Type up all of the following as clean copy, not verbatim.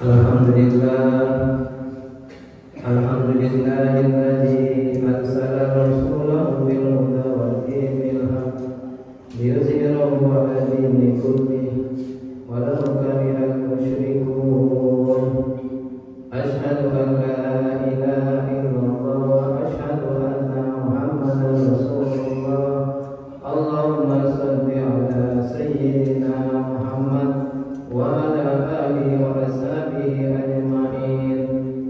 Alhamdulillah, alhamdulillahilladzi arsala rasulahu bil huda wa dinil haqq liyuzhirahu 'ala dini kullihi walau karihal musyrikun. Asyhadu an la ilaha illallah wa asyhadu anna Muhammadan rasulullah. Allahumma shalli 'ala sayyidina Muhammad wa ala alihi wa ashabihi ajma'in.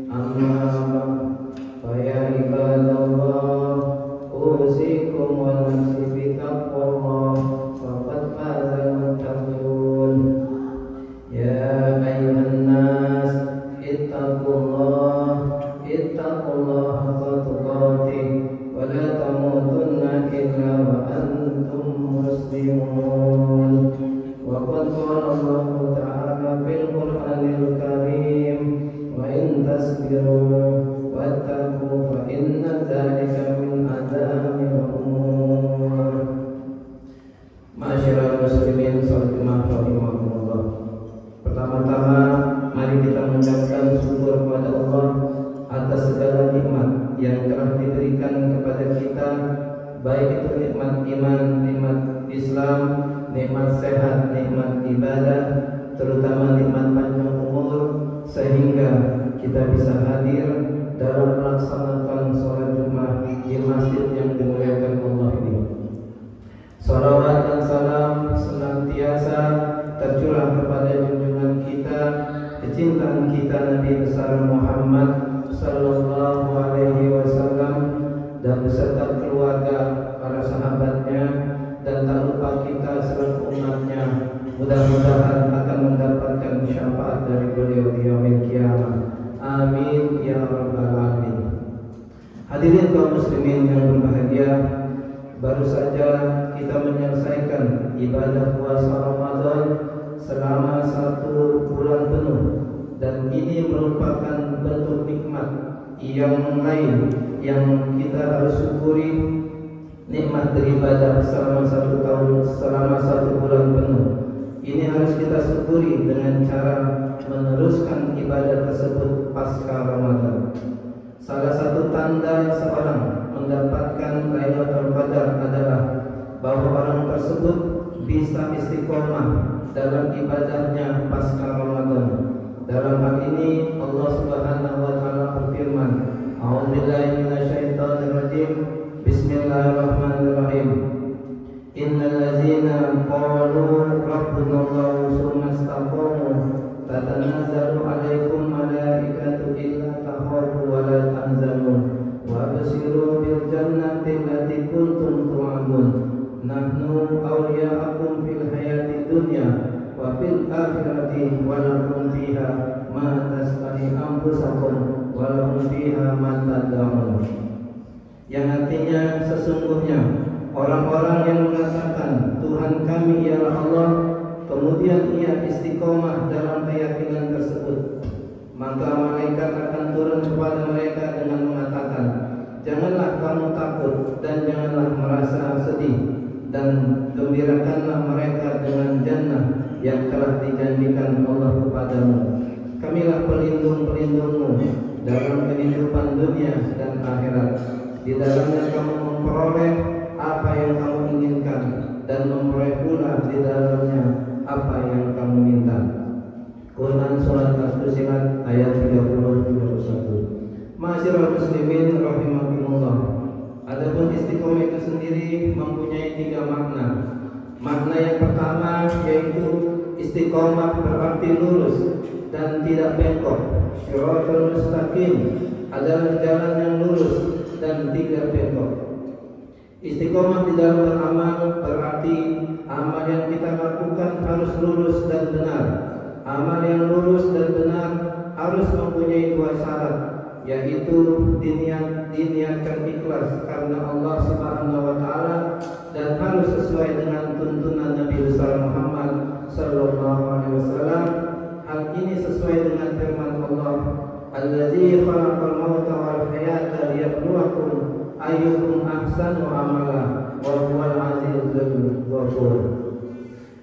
Amma fa ya ibadallah, usikum wa nafsi bi taqwallah faqad fazal muttaqun. Ya ayyuhan nas ittaqullaha haqqa tuqatih wa la tamutunna illa wa antum muslimun. Wa qad qala Allah ta'ala fil Qur'anil Karim, wa in tasbiru wattaqu fa inna dzalika min azamil umur. Ma'asyiral muslimin sallallahu rahimakumullah. Pertama-tama mari kita mengucapkan syukur kepada Allah atas segala nikmat yang telah diberikan kepada kita, baik itu nikmat iman, nikmat Islam, nikmat sehat, nikmat ibadah, terutama nikmat panjang umur, sehingga kita bisa hadir dalam melaksanakan sholat Jumat di masjid yang dimuliakan Allah ini. Salawat dan salam senantiasa tercurah kepada junjungan kita, kecintaan kita Nabi besar Muhammad sallallahu alaihi wasallam dan beserta keluarga, para sahabatnya, dan tak lupa kita selaku umatnya. Mudah-mudahan akan mendapatkan syafaat dari beliau di yaumil qiyamah. Amin ya rabbal alamin. Hadirin kaum muslimin yang berbahagia, baru saja kita menyelesaikan ibadah puasa Ramadan selama 1 bulan penuh, dan ini merupakan bentuk nikmat yang lain yang kita harus syukuri. Nikmat beribadah selama 1 tahun, selama 1 bulan penuh, ini harus kita syukuri dengan cara meneruskan ibadah tersebut pasca Ramadan. Salah satu tanda seorang mendapatkan Lailatul Qadar adalah bahwa orang tersebut bisa istiqomah dalam ibadahnya pasca Ramadan. Dalam hal ini Allah Subhanahu wa taala berfirman, A'udzubillahi minasyaitonir rajim. Bismillahirrahmanirrahim. Innal ladzina qalu rabbuna Allah tsumma istaqamu tatanazzalu 'alaikum malaikatu alla takhafu wa la tahzanu wa abshiru bil jannati allati kuntum tu'adun. Nahnu awliya'akum fil hayati dunya wa fil akhirati wa lakum fiha ma tastahi anfusakum wa lakum fiha ma tad'un. Yang artinya sesungguhnya orang-orang yang mengatakan Tuhan kami ialah Allah, kemudian ia istiqomah dalam keyakinan tersebut, maka malaikat akan turun kepada mereka dengan mengatakan, janganlah kamu takut dan janganlah merasa sedih, dan gembirakanlah mereka dengan jannah yang telah dijanjikan Allah kepadamu. Kamilah pelindung-pelindungmu dalam kehidupan dunia dan akhirat. Di dalamnya kamu memperoleh apa yang kamu inginkan, dan memperoleh pula di dalamnya apa yang kamu minta. Quran Surat Al-Fussilat ayat 30-31. Ma'asyiral muslimin rahimakumullah. Adapun istiqomah itu sendiri mempunyai 3 makna. Makna yang pertama yaitu istiqomah berarti lurus dan tidak bengkok. Shiratal mustaqim adalah jalan yang lurus dan tidak bengkok. Istiqomah di dalam beramal berarti amal yang kita lakukan harus lurus dan benar. Amal yang lurus dan benar harus mempunyai 2 syarat, yaitu diniatkan ikhlas karena Allah Subhanahu wa taala, dan harus sesuai dengan tuntunan Nabi besar Muhammad sallallahu alaihi wasallam. Hal ini sesuai dengan firman Allah, Allazi khalaqal mauta wal hayata liyabluwakum ayyukum ahsanu amala wa huwal azizul ghafur.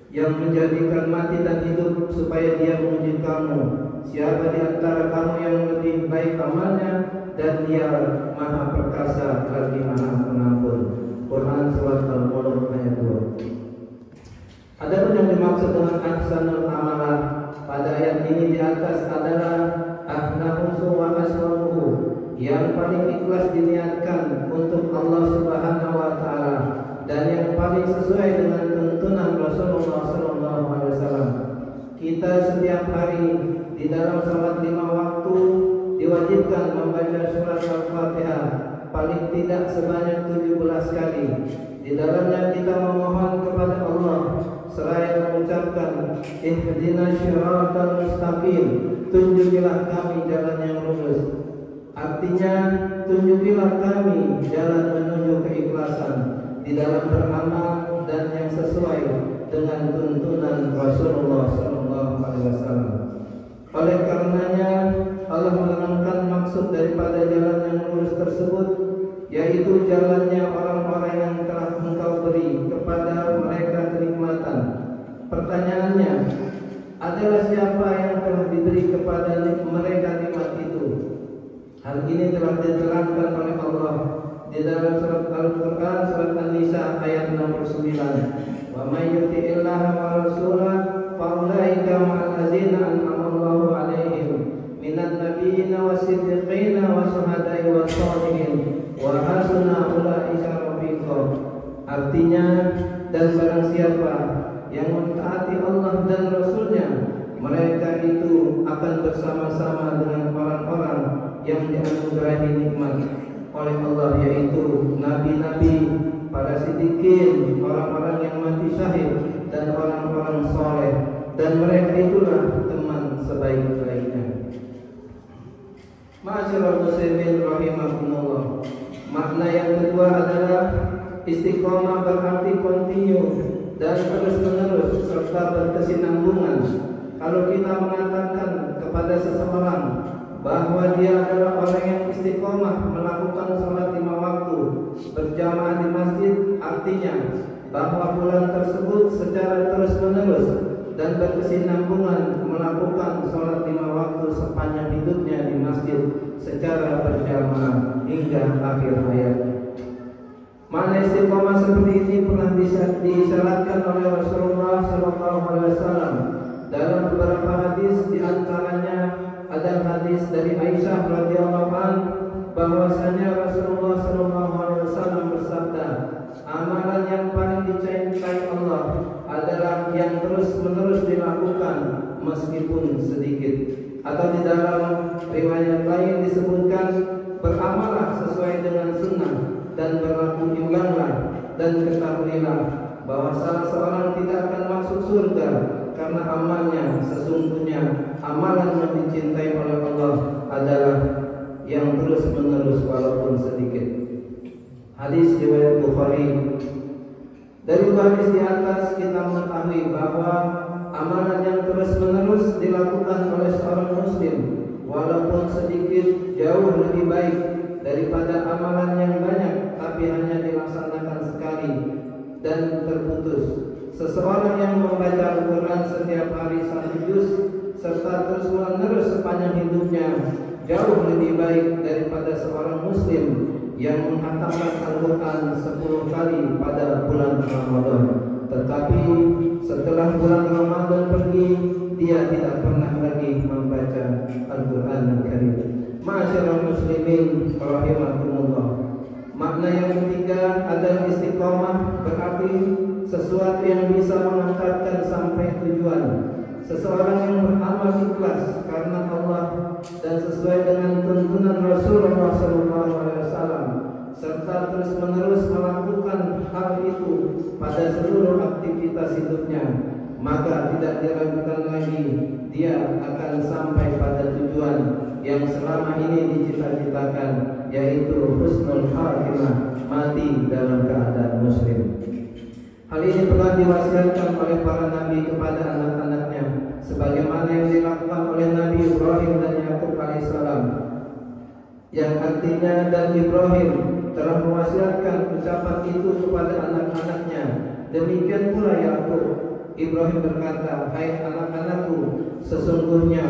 Yang menjadikan mati dan hidup supaya Dia menguji kamu, siapa di antara kamu yang lebih baik amalnya, dan Dia Maha Perkasa lagi Maha Pengampun. Quran surat Al-Mulk ayat 2. Adapun yang dimaksud dengan ahsanul amalah pada ayat ini di atas adalah ahnahu wa aswamuhu, yang paling ikhlas diniatkan untuk Allah Subhanahu wa taala dan yang paling sesuai dengan tuntunan Rasulullah sallallahu alaihi wasallam. Kita setiap hari di dalam salat 5 waktu diwajibkan membaca surat Al-Fatihah paling tidak sebanyak 17 kali. Di dalamnya kita memohon kepada Allah seraya mengucapkan ihdinas syiratal mustaqim, tunjukilah kami jalan yang lurus. Artinya, tunjukilah kami jalan menuju keikhlasan di dalam beramal dan yang sesuai dengan tuntunan Rasulullah SAW. Oleh karenanya, Allah menerangkan maksud daripada jalan yang lurus tersebut, yaitu jalannya orang-orang yang telah Engkau beri kepada mereka kenikmatan. Pertanyaannya adalah siapa yang telah diberi kepada mereka nikmat itu? Hal ini telah diterangkan oleh Allah di dalam surat Al-Quran surat An-Nisa ayat 69. Wa may yuti'illaha wa rasulahu fa ulaika ma'al ladzina an'ama Allahu 'alaihim minan nabiyyina was-siddiqina wasyuhada'i was-shalihin wa hasuna ulaika rafiqa. Artinya, dan barang siapa yang mentaati Allah dan Rasulnya, mereka itu akan bersama-sama dengan orang-orang yang dianugerahi nikmat oleh Allah, yaitu nabi-nabi, para siddiqin, orang-orang yang mati syahid, dan orang-orang soleh, dan mereka itulah teman sebaik-baiknya. Ma'asyiral muslimin rahimakumullah. Makna yang kedua adalah istiqomah berarti continue dan terus-menerus serta berkesinambungan. Kalau kita mengatakan kepada seseorang bahwa dia adalah orang yang istiqomah melakukan sholat 5 waktu berjamaah di masjid, artinya bahwa bulan tersebut secara terus-menerus dan berkesinambungan melakukan sholat 5 waktu sepanjang hidupnya di masjid secara berjamaah hingga akhir hayatnya. Makna istiqomah seperti ini pernah disyaratkan oleh Rasulullah SAW dalam beberapa hadis, di antaranya ada hadis dari Aisyah radhiyallahu anha bahwasanya Rasulullah SAW bersabda, amalan yang paling dicintai Allah adalah yang terus-menerus dilakukan meskipun sedikit. Atau di dalam riwayat lain disebutkan, beramalah sesuai dengan sunnah dan berlaku imbanlah, dan ketahuilah bahwa salah seorang tidak akan masuk surga karena amalnya. Sesungguhnya amalan yang dicintai oleh Allah adalah yang terus-menerus walaupun sedikit. Hadis riwayat Bukhari. Dari hadis di atas kita mengetahui bahwa amalan yang terus-menerus dilakukan oleh seorang muslim walaupun sedikit jauh lebih baik daripada amalan yang banyak tapi hanya dilaksanakan sekali dan terputus. Seseorang yang membaca Al-Quran setiap hari 1 juz serta terus-menerus sepanjang hidupnya jauh lebih baik daripada seorang muslim yang menghatamkan Al-Quran 10 kali pada bulan Ramadan, tetapi setelah bulan Ramadan pergi dia tidak pernah lagi membaca Al-Quran Al-Karim. Ma'asyiral muslimin rahimakumullah. Makna yang ketiga adalah istiqomah berarti sesuatu yang bisa mengantarkan sampai tujuan. Seseorang yang beramal ikhlas karena Allah dan sesuai dengan tuntunan Rasulullah SAW serta terus-menerus melakukan hal itu pada seluruh aktivitas hidupnya, maka tidak diragukan lagi dia akan sampai pada tujuan yang selama ini dicita-citakan, yaitu husnul khatimah, mati dalam keadaan muslim. Hal ini telah diwasiatkan oleh para nabi kepada anak-anaknya, sebagaimana yang dilakukan oleh Nabi Ibrahim dan Yakub alaihissalam, yang artinya dan Ibrahim telah mewasiatkan ucapan itu kepada anak-anaknya. Demikian pula Yakub. Ibrahim berkata, hai anak-anakku, sesungguhnya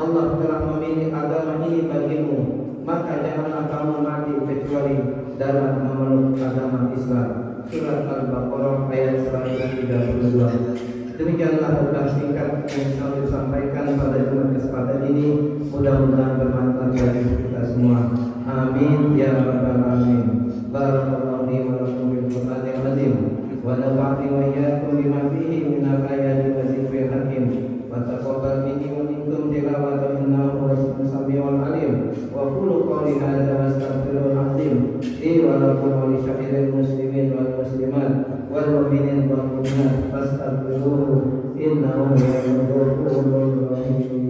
Allah telah memilih agama ini bagimu, maka janganlah kamu mati kecuali dalam memeluk agama Islam. Surat Al-Baqarah ayat 132. Demikianlah udah singkat yang saya sampaikan pada Jumat kesempatan ini. Mudah-mudahan bermanfaat bagi kita semua. Amin ya rabbal alamin. Barakallahu li wa lakum bil Qur'anil azim wa nafa'ani wa iyyakum bima fihi min al-ayati wa dzikril hakim. Wa taqabbal minni wa minkum tilawatahu innahu huwas samiul alim. Wa qulu qawli hadza wa astaghfirul azim li wa lakum wa li sa'iril muslimin wal muslimat wal mu'minin wal mu'minat fastaghfiruhu innahu huwal ghafurur rahim.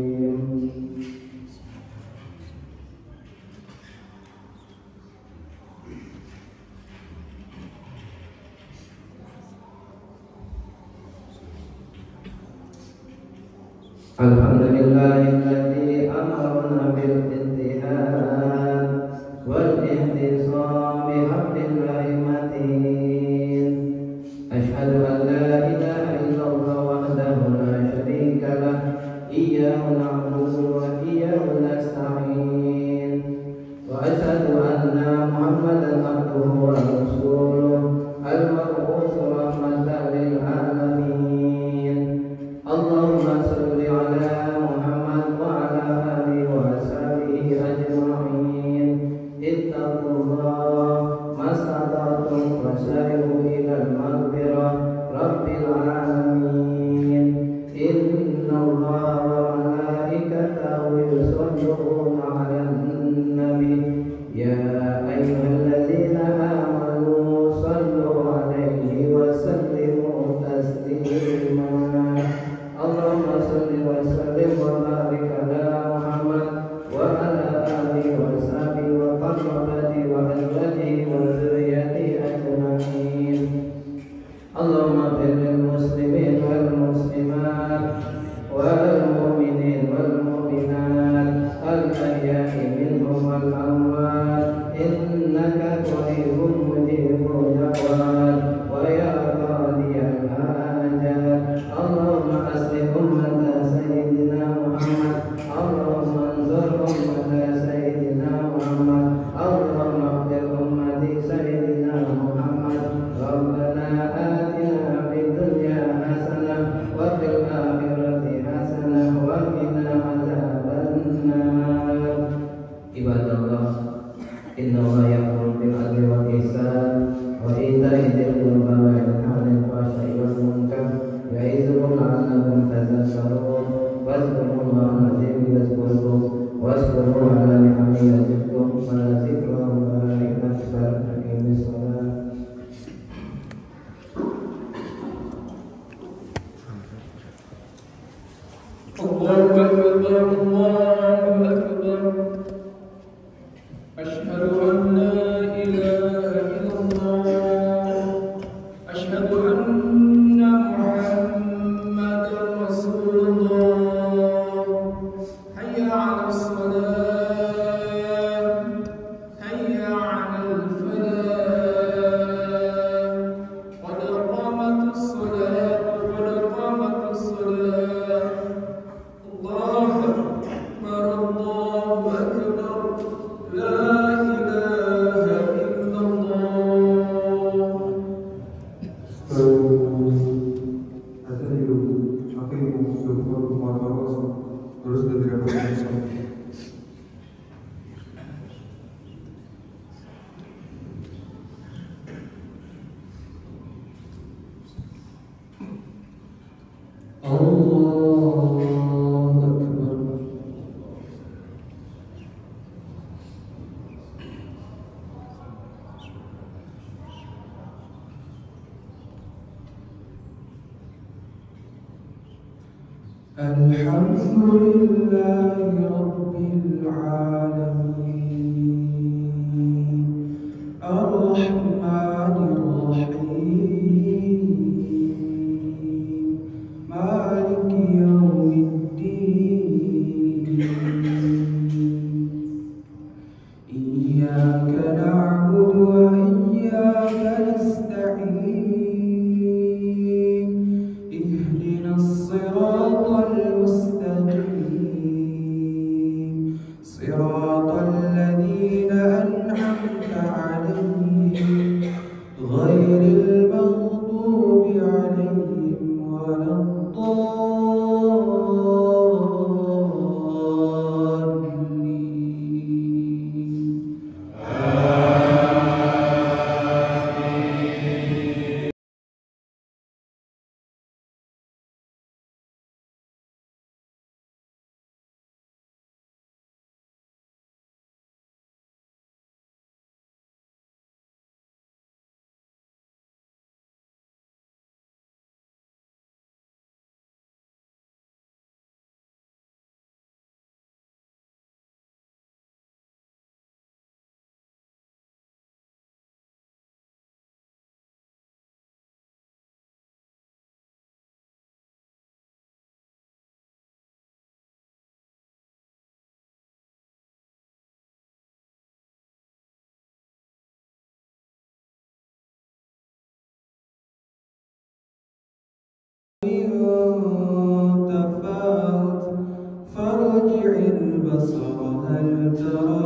Alhamdulillahilladzi amarna bil intihad wal ihtisam bihablillahi matin. Asyhadu an la ilaha illallah wahdahu la syarika lah, iyyahu na'budu wa iyyahu nasta'in. Wa asyhadu anna Muhammadan abduhu wa rasuluh al-mab'uts rahmatan lil alamin. Allahumma shalli ala Muhammad wa ala alihi wa ashabihi ajma'in. Ittaqullaha mastata'tum wasari'u ilal maghfirah rabbil alamin. Innallaha wa malaikatahu yusholluna 'alan nabi ya ayyuhallazina amanu shallu 'alaihi wa sallimu taslima. Allahumma shalli wa sallim wa barik ala Muhammad wa ala alihi wa sahbihi wa qarrabati wa azwajihi wa dzurriyyatihi ajma'in. Allahumma ighfir lil muslimin wal muslimat wal mu'minin wal mu'minat al ahya'i minhum wal amwat innaka qaribun mujibud da'wat wa ya qadiyal hajat. Allahumma aslih ummata sayyidina Muhammad. Allahumma anzur ummata sayyidina Muhammad. Allahumma ighfir ummati sayyidina Muhammad. Rabbana atina fid dunya hasanah wa fil akhirati hasanah wa qina adzabannar. Ibadallah, innallaha ya'muru bil 'adli wal ihsan wa ita'i dzil qurba wa yanha 'anil fahsya'i wal munkar ya'izukum la'allakum tadhakkarun. Wazkurullaha al-'azim yazkurkum wazkuruhu 'ala ni'amihi yazidkum wa la dzikrullahi akbar. Aqimis shalah. Allahu akbar, Allahu akbar. Asyhadu an la ilaha illallah. Asyhadu anna Muhammadar Rasulullah. Hayya 'alas salat, hayya 'alal falah. Qad qamatus salat, qad qamatus salat. Allahu akbar, Allahu akbar. La ilaha illallah. Terus dari Allahu Akbar. Alhamdulillahi Rabbil Alamin Ar-Rahmanir Rahim Maliki Yawmiddin Iyyaka na'budu wa iyyaka nasta'in Ihdinas siratal mustaqim صراط الذين أنعمت عليهم غير المغضوب عليهم ولا الضالين. تفاوت فارجع البصر هل ترى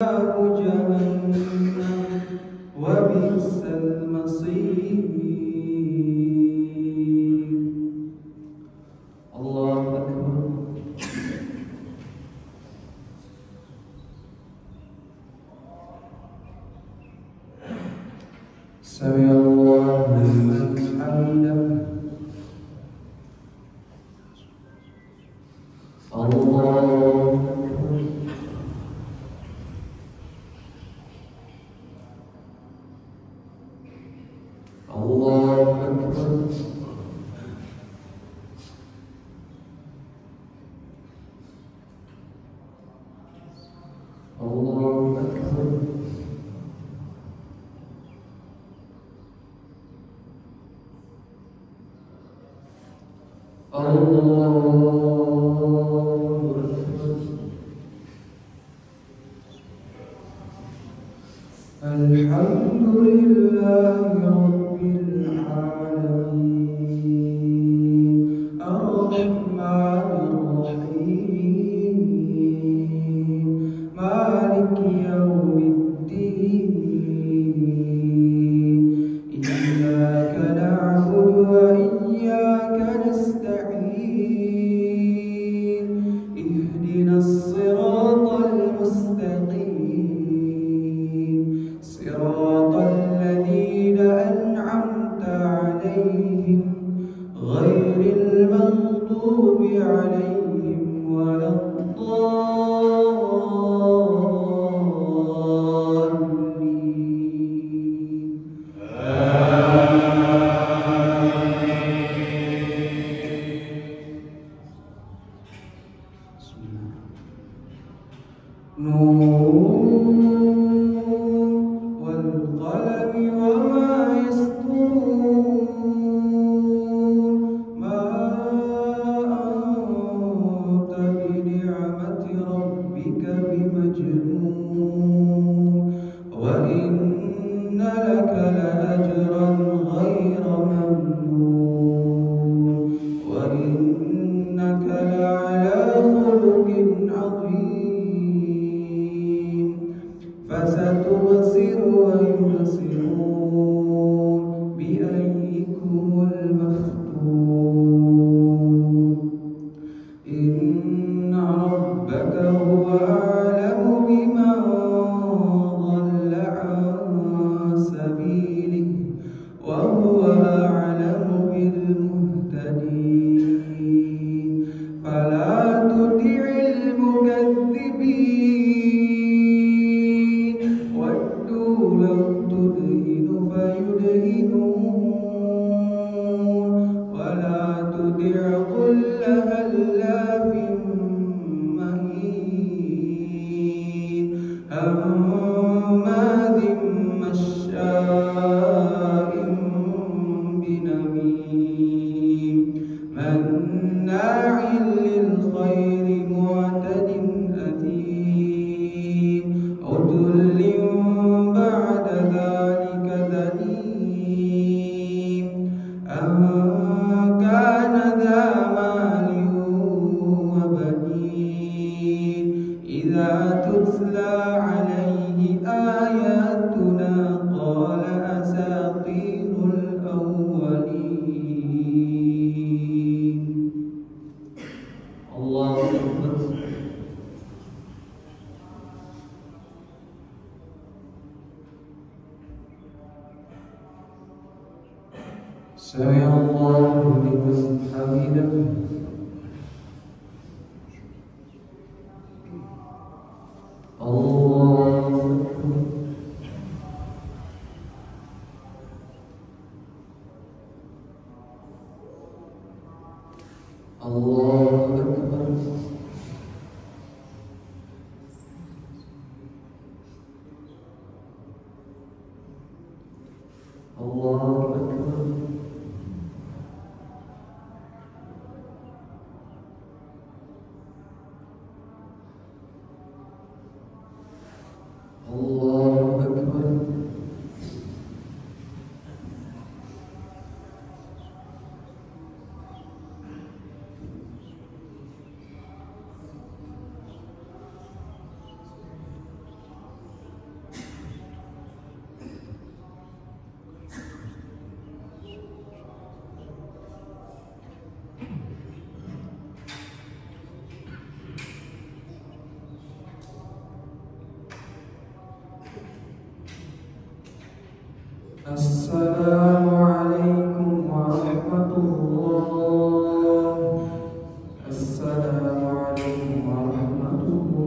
من جهنم وبئس المصير. الله أكبر. سمع الله لمن حمده. الله أكبر. الله أكبر. الله أكبر. الحمد لله رب العالمين الرحمن الرحيم مالك يوم الدين إياك نعبد وإياك نستعين اهدنا الصراط المستقيم صراط الذين أنعمت عليهم غير المغضوب عليهم ولا الضالين. نون والقلم وما يسطرون ما أنت بنعمة ربك بمجنون وإن لك لأجرا غير ممنون وإنك لعلى خلق عظيم فستبصر ويبصرون بأيكم المفتون إن ربك هو أعلم بمن مكذبين ودوا لو تدهن فيدهنون ولا تطع كل هلاف مهين هماز مشاء بنميم مناع للخير معتد أثيم عتل بعد ذلك زنيم أن كان ذا مال وبنين إذا تتلى عليه آياتنا قال أساطير الأولين. الله أكبر. سمع الله لمن حمده. الله أكبر. الله أكبر. الله أكبر. الله أكبر. السلام عليكم ورحمة الله. السلام عليكم ورحمة الله.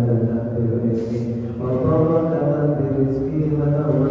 ziyadatan fil ilmi wa barakatan fil rizqi wa